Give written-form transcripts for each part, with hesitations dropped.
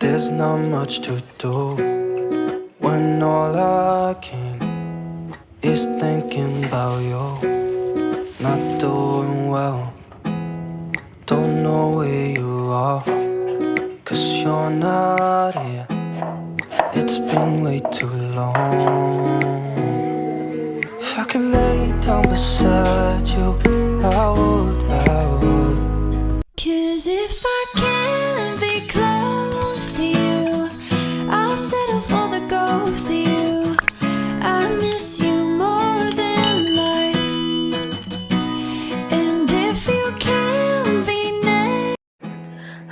There's not much to do when all I can is thinking about you. Not doing well, don't know where you are, 'cause you're not here. It's been way too long. If I could lay down beside you, I would, I would. 'Cause if I can't be close to you, I'll settle for the ghost of you. I miss you more than life. And if you can't be next.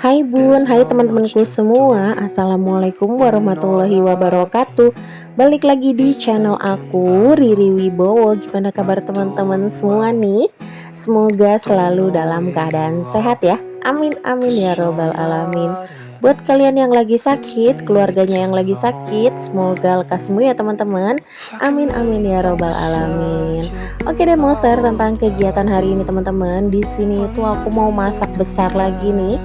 Hai bun, hai teman-temanku semua. Assalamualaikum warahmatullahi wabarakatuh. Balik lagi di channel aku, Riri Wibowo. Gimana kabar teman-teman semua nih? Semoga selalu dalam keadaan sehat ya. Amin amin ya robbal alamin. Buat kalian yang lagi sakit, keluarganya yang lagi sakit, semoga lekas sembuh ya teman-teman. Amin amin ya robbal alamin. Oke deh, mau share tentang kegiatan hari ini teman-teman. Di sini tuh aku mau masak besar lagi nih.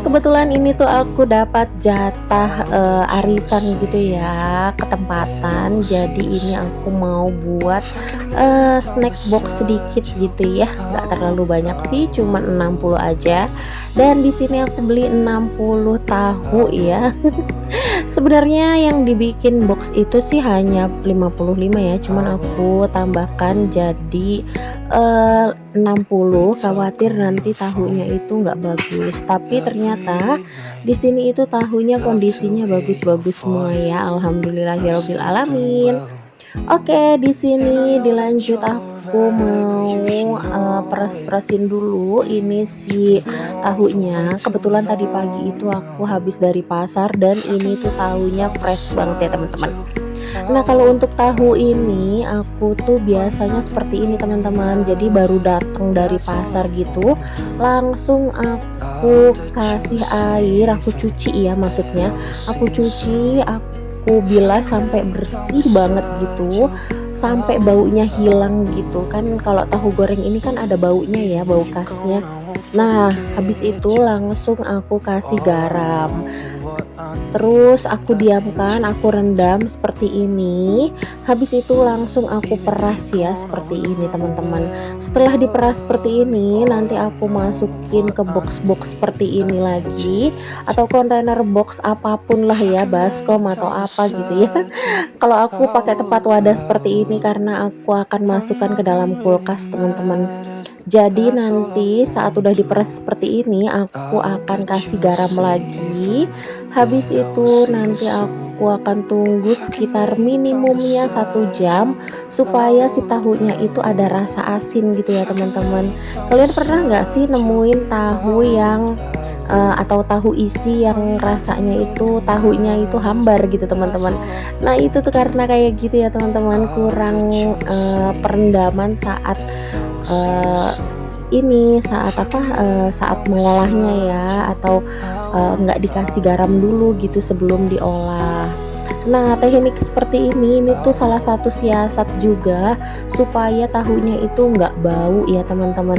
Kebetulan ini tuh aku dapat jatah arisan gitu ya, ketempatan. Jadi ini aku mau buat snack box sedikit gitu ya, nggak terlalu banyak sih, cuma 60 aja. Dan di sini aku beli 60 tahu ya. Sebenarnya yang dibikin box itu sih hanya 55 ya, cuman aku tambahkan jadi 60, khawatir nanti tahunya itu nggak bagus. Tapi ternyata di sini itu tahunya kondisinya bagus-bagus semua ya, alhamdulillahirabbil alamin. Oke, di sini dilanjut aku mau peras-perasin dulu ini si tahunya. Kebetulan tadi pagi itu aku habis dari pasar dan ini tuh tahunya fresh banget ya teman-teman. Nah, kalau untuk tahu ini aku tuh biasanya seperti ini teman-teman. Jadi baru datang dari pasar gitu, langsung aku kasih air, aku cuci ya maksudnya. Aku cuci, aku bilas sampai bersih banget gitu, sampai baunya hilang gitu kan. Kalau tahu goreng ini kan ada baunya ya, bau khasnya. Nah, habis itu langsung aku kasih garam. Terus aku diamkan, aku rendam seperti ini. Habis itu langsung aku peras ya seperti ini teman-teman. Setelah diperas seperti ini, nanti aku masukin ke box-box seperti ini lagi, atau kontainer box apapun lah ya, baskom atau apa gitu ya. Kalau aku pakai tempat wadah seperti ini karena aku akan masukkan ke dalam kulkas teman-teman. Jadi nanti saat udah diperas seperti ini, aku akan kasih garam lagi. Habis itu nanti aku akan tunggu sekitar minimumnya 1 jam supaya si tahunya itu ada rasa asin gitu ya teman-teman. Kalian pernah nggak sih nemuin tahu yang atau tahu isi yang rasanya itu tahunya itu hambar gitu teman-teman. Nah itu tuh karena kayak gitu ya teman-teman, kurang perendaman saat saat mengolahnya ya, atau nggak dikasih garam dulu gitu sebelum diolah. Nah, teknik seperti ini tuh salah satu siasat juga supaya tahunya itu nggak bau ya teman-teman.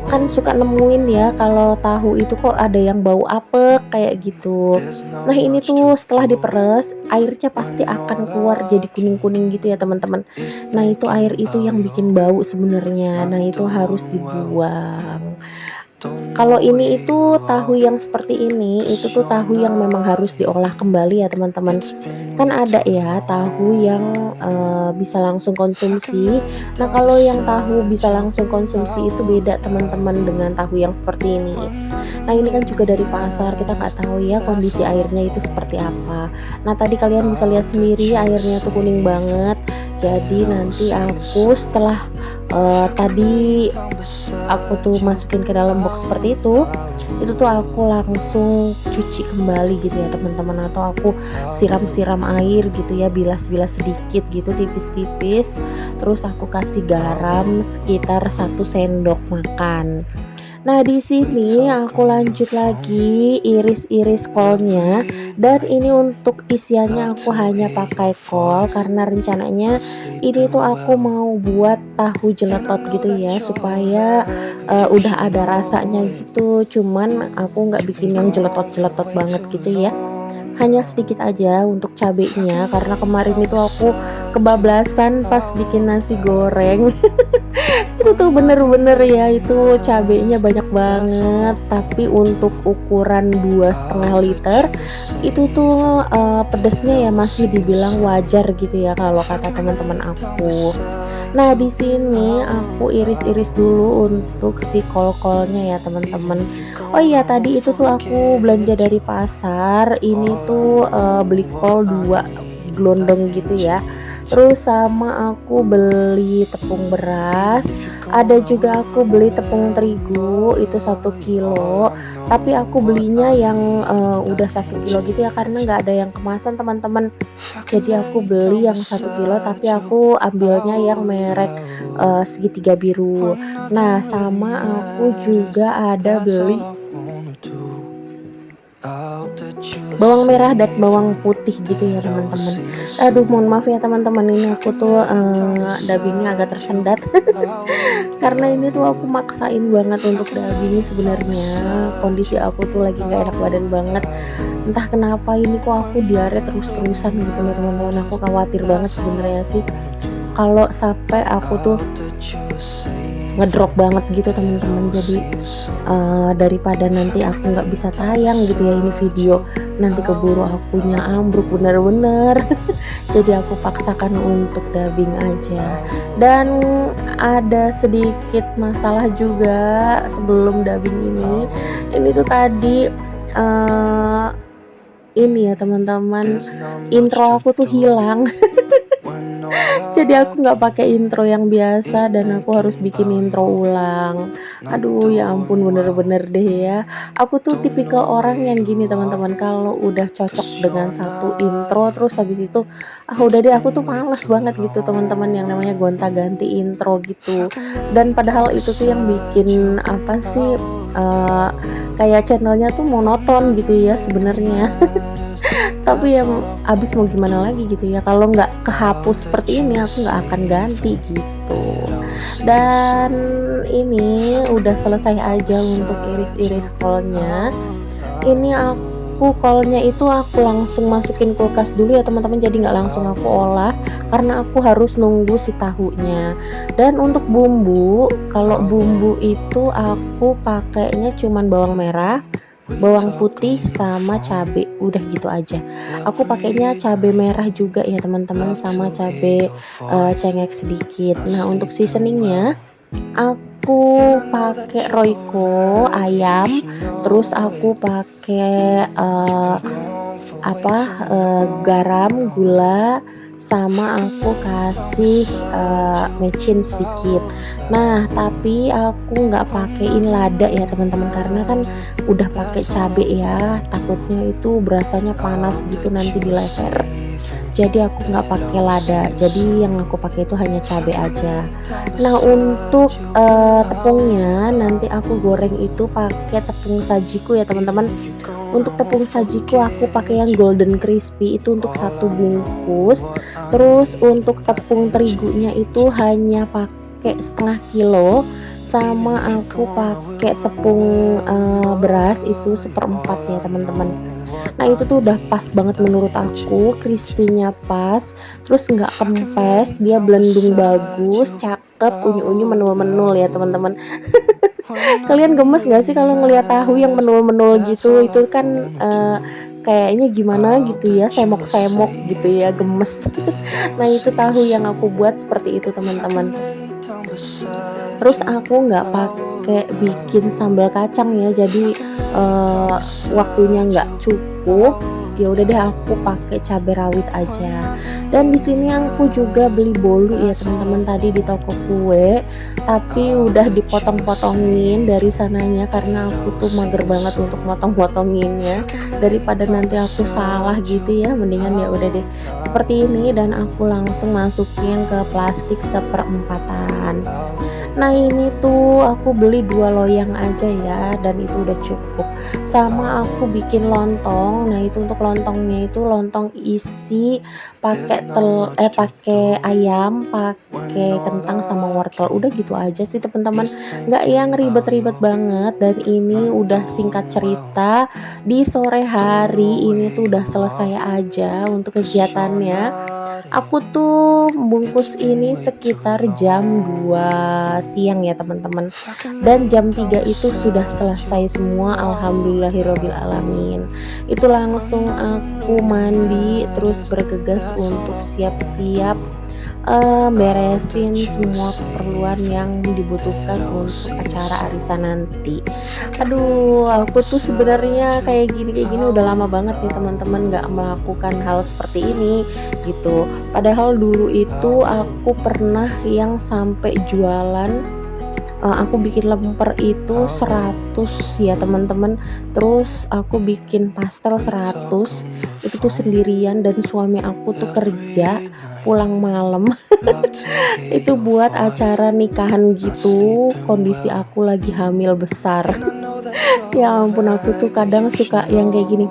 Kan suka nemuin ya kalau tahu itu kok ada yang bau apek kayak gitu. Nah, ini tuh setelah diperes airnya pasti akan keluar jadi kuning-kuning gitu ya teman-teman. Nah, itu air itu yang bikin bau sebenarnya. Nah, itu harus dibuang. Kalau ini itu tahu yang seperti ini, itu tuh tahu yang memang harus diolah kembali ya teman-teman. Kan ada ya tahu yang bisa langsung konsumsi. Nah, kalau yang tahu bisa langsung konsumsi itu beda teman-teman dengan tahu yang seperti ini. Nah, ini kan juga dari pasar, kita nggak tahu ya kondisi airnya itu seperti apa. Nah, tadi kalian bisa lihat sendiri airnya tuh kuning banget. Jadi nanti aku setelah tadi aku tuh masukin ke dalam box seperti itu tuh aku langsung cuci kembali gitu ya teman-teman, atau aku siram-siram air gitu ya, bilas-bilas sedikit gitu tipis-tipis. Terus aku kasih garam sekitar 1 sendok makan. Nah, di sini aku lanjut lagi iris-iris kolnya, dan ini untuk isiannya aku hanya pakai kol karena rencananya ini tuh aku mau buat tahu jeletot gitu ya, supaya udah ada rasanya gitu. Cuman aku nggak bikin yang jeletot-jeletot banget gitu ya. Hanya sedikit aja untuk cabenya karena kemarin itu aku kebablasan pas bikin nasi goreng. Itu tuh bener-bener ya, itu cabenya banyak banget, tapi untuk ukuran 2,5 liter itu tuh pedesnya ya masih dibilang wajar gitu ya kalau kata teman-teman aku. Nah, di sini aku iris-iris dulu untuk si kol-kolnya ya teman-teman. Oh iya, tadi itu tuh aku belanja dari pasar. Ini tuh beli kol 2 gelondong gitu ya. Terus sama aku beli tepung beras, ada juga aku beli tepung terigu itu 1 kilo. Tapi aku belinya yang udah 1 kilo gitu ya, karena nggak ada yang kemasan teman-teman. Jadi aku beli yang 1 kilo, tapi aku ambilnya yang merek segitiga biru. Nah, sama aku juga ada beli bawang merah dan bawang putih gitu ya teman-teman. Aduh, mohon maaf ya teman-teman, ini aku tuh dubbingnya agak tersendat karena ini tuh aku maksain banget untuk dubbing. Sebenarnya kondisi aku tuh lagi nggak enak badan banget, entah kenapa ini kok aku diare terus-terusan gitu ya teman-teman. Aku khawatir banget sebenarnya sih kalau sampai aku tuh ngedrop banget gitu teman-teman. Jadi daripada nanti aku nggak bisa tayang gitu ya ini video, nanti keburu akunya ambruk bener-bener. Jadi aku paksakan untuk dubbing aja. Dan ada sedikit masalah juga sebelum dubbing ini tuh tadi ini ya teman-teman, intro aku tuh hilang. Jadi aku nggak pakai intro yang biasa dan aku harus bikin intro ulang. Aduh ya ampun, bener-bener deh ya. Aku tuh tipikal orang yang gini teman-teman, kalau udah cocok dengan satu intro terus habis itu udah deh, aku tuh males banget gitu teman-teman yang namanya gonta-ganti intro gitu. Dan padahal itu tuh yang bikin apa sih kayak channelnya tuh monoton gitu ya sebenarnya. Tapi yang abis mau gimana lagi gitu ya, kalau nggak kehapus seperti ini aku nggak akan ganti gitu. Dan ini udah selesai aja untuk iris-iris kolnya. Ini aku kolnya itu aku langsung masukin kulkas dulu ya teman-teman, jadi nggak langsung aku olah karena aku harus nunggu si tahunya. Dan untuk bumbu, kalau bumbu itu aku pakainya cuman bawang merah, bawang putih sama cabai, udah gitu aja. Aku pakainya cabai merah juga ya teman-teman, sama cabai cengek sedikit. Nah, untuk seasoningnya aku pakai Royco ayam, terus aku pakai garam, gula, sama aku kasih mecin sedikit. Nah, tapi aku nggak pakein lada ya teman-teman, karena kan udah pakai cabai ya, takutnya itu berasanya panas gitu nanti di leher. Jadi aku nggak pakai lada, jadi yang aku pakai itu hanya cabai aja. Nah, untuk tepungnya nanti aku goreng itu pakai tepung sajiku ya teman-teman. Untuk tepung sajiku aku pakai yang golden crispy itu untuk 1 bungkus. Terus untuk tepung terigunya itu hanya pakai 1/2 kilo, sama aku pakai tepung beras itu 1/4 ya teman-teman. Nah, itu tuh udah pas banget menurut aku, crispy-nya pas, terus nggak kempes, dia blending bagus, cakep, unyu-unyu, menul-menul ya teman-teman. Kalian gemes gak sih kalau ngelihat tahu yang menul-menul gitu? Itu kan kayaknya gimana gitu ya, semok-semok gitu ya, gemes. Nah, itu tahu yang aku buat seperti itu teman-teman. Terus aku nggak pakai bikin sambal kacang ya, jadi waktunya nggak cukup. Ya udah deh, aku pakai cabai rawit aja. Dan di sini aku juga beli bolu ya teman-teman, tadi di toko kue, tapi udah dipotong-potongin dari sananya karena aku tuh mager banget untuk motong-potonginnya. Daripada nanti aku salah gitu ya, mendingan ya udah deh seperti ini, dan aku langsung masukin ke plastik 1/4. Nah ini tuh aku beli 2 loyang aja ya, dan itu udah cukup. Sama aku bikin lontong. Nah itu untuk lontongnya itu lontong isi pakai ayam, pakai kentang sama wortel. Udah gitu aja sih teman-teman, nggak yang ribet-ribet banget. Dan ini udah singkat cerita, di sore hari ini tuh udah selesai aja untuk kegiatannya. Aku tuh bungkus ini sekitar jam 2 siang ya teman-teman, dan jam 3 itu sudah selesai semua, alhamdulillahirobbil alamin. Itu langsung aku mandi terus bergegas untuk siap-siap beresin semua keperluan yang dibutuhkan untuk acara arisan nanti. Aduh, aku tuh sebenarnya kayak gini udah lama banget nih teman-teman nggak melakukan hal seperti ini gitu. Padahal dulu itu aku pernah yang sampai jualan, aku bikin lemper itu 100 ya teman-teman. Terus aku bikin pastel 100, itu tuh sendirian, dan suami aku tuh kerja pulang malam. Itu buat acara nikahan gitu, kondisi aku lagi hamil besar. Ya ampun, aku tuh kadang suka yang kayak gini,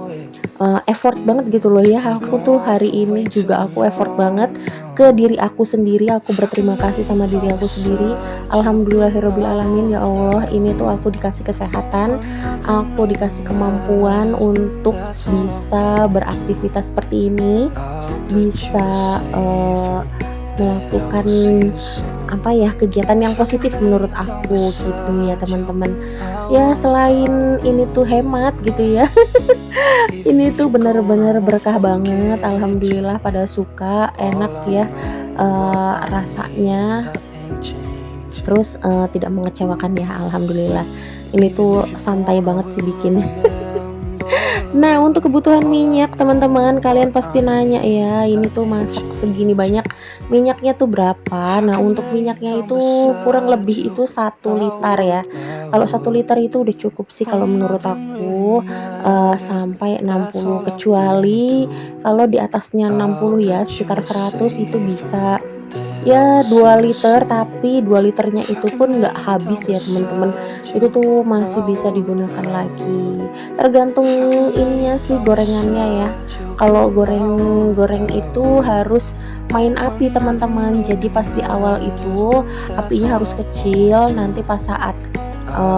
effort banget gitu loh ya. Aku tuh hari ini juga aku effort banget ke diri aku sendiri. Aku berterima kasih sama diri aku sendiri. Alhamdulillahirabbil alamin, ya Allah, ini tuh aku dikasih kesehatan, aku dikasih kemampuan untuk bisa beraktivitas seperti ini, bisa melakukan apa ya, kegiatan yang positif menurut aku gitu ya teman-teman. Ya selain ini tuh hemat gitu ya. Ini tuh bener-bener berkah banget, alhamdulillah pada suka, enak ya rasanya. Terus tidak mengecewakan ya, alhamdulillah. Ini tuh santai banget sih bikinnya. Nah untuk kebutuhan minyak teman-teman, kalian pasti nanya ya, ini tuh masak segini banyak minyaknya tuh berapa. Nah untuk minyaknya itu kurang lebih itu 1 liter ya. Kalau 1 liter itu udah cukup sih kalau menurut aku, sampai 60, kecuali kalau di atasnya 60 ya sekitar 100 itu bisa ya 2 liter, tapi 2 liternya itu pun nggak habis ya teman-teman. Itu tuh masih bisa digunakan lagi, tergantung ininya sih, gorengannya ya. Kalau goreng itu harus main api teman-teman, jadi pas di awal itu apinya harus kecil, nanti pas saat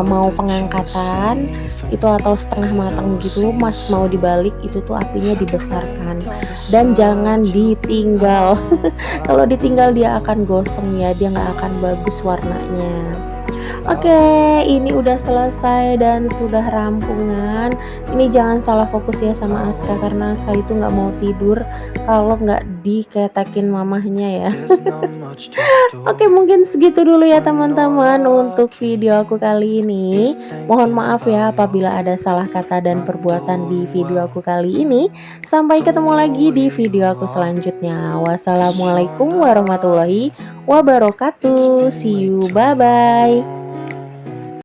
mau pengangkatan itu atau setengah matang gitu, mas mau dibalik itu tuh apinya dibesarkan, dan jangan ditinggal. Kalau ditinggal dia akan gosong ya, dia nggak akan bagus warnanya. Oke, ini udah selesai dan sudah rampungan. Ini jangan salah fokus ya sama Aska, karena Aska itu nggak mau tidur kalau nggak diketekin mamahnya ya. Oke, mungkin segitu dulu ya teman-teman untuk video aku kali ini. Mohon maaf ya apabila ada salah kata dan perbuatan di video aku kali ini. Sampai ketemu lagi di video aku selanjutnya. Wassalamualaikum warahmatullahi wabarakatuh. See you, bye bye.